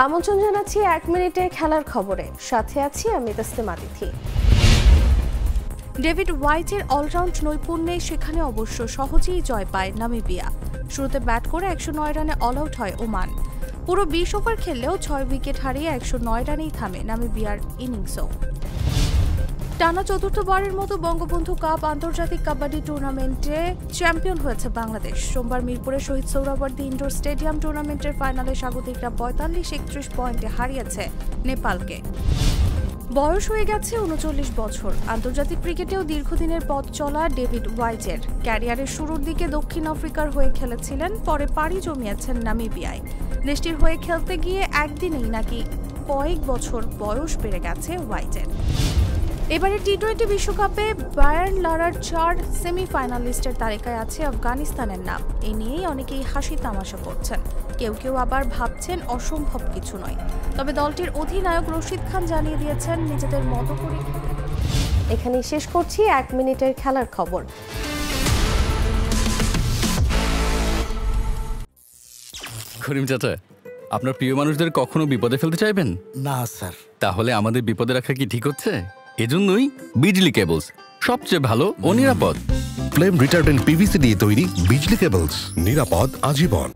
আমন্ত্রণ জানাচ্ছি 1 মিনিটের খেলার খবরে, সাথে আছি আমি তাসলিমা তিথি। ডেভিড হোয়াইটের অলরাউন্ড নৈপুণ্যে সেখানে অবশ্য সহজেই জয় পায় নামিবিয়া। শুরুতে ব্যাট করে 109 রানে অল আউট হয় ওমান। পুরো 20 ওভার খেললেও 6 উইকেট হারিয়ে 109 রানেই থামে নামিবিয়ার ইনিংসও। টানা চতুর্থবারের মতো বঙ্গবন্ধু কাপ আন্তর্জাতিক কাবাডি টুর্নামেন্টে চ্যাম্পিয়ন হয়েছে বাংলাদেশ। সোমবার মিরপুরে শহীদ সোহরাওয়ার্দী ইনডোর স্টেডিয়াম টুর্নামেন্টের ফাইনালে স্বাগতিকরা 45-31 পয়েন্টে হারিয়েছে নেপালকে। বয়স হয়ে গেছে 39 বছর। আন্তর্জাতিক ক্রিকেটেও দীর্ঘদিনের পথ চলা ডেভিড হোয়াইটের ক্যারিয়ারের শুরুর দিকে দক্ষিণ আফ্রিকার হয়ে খেলেছিলেন, পরে পাড়ি জমিয়েছেন নামিবিয়ায়। দেশটির হয়ে খেলতে গিয়ে একদিনেই নাকি কয়েক বছর বয়স বেড়ে গেছে হোয়াইটের। এবারে টি-20 বিশ্বকাপে বায়ার্ন লারার 4 সেমিফাইনালিস্টের তালিকায় আছে আফগানিস্তানের নাম। এ নিয়েই অনেকেই হাসি তামাশা করছেন, কেউ কেউ আবার ভাবছেন অসম্ভব কিছু নয়। তবে দলটির অধিনায়ক রশিদ খান জানিয়ে দিয়েছেন নিজেদের মতো করে। এখানেই শেষ করছি 1 মিনিটের খেলার খবর। করিম চাচা, আপনার প্রিয় মানুষদের কখনো বিপদে ফেলতে চাইবেন না স্যার। তাহলে আমাদের বিপদে রাখা কি ঠিক হচ্ছে? এজন্যই বিজলি কেবলস সবচেয়ে ভালো ও নিরাপদ। ফ্লেম রিটার্ডেন্ট পিভিসি দিয়ে তৈরি বিজলি কেবলস, নিরাপদ আজীবন।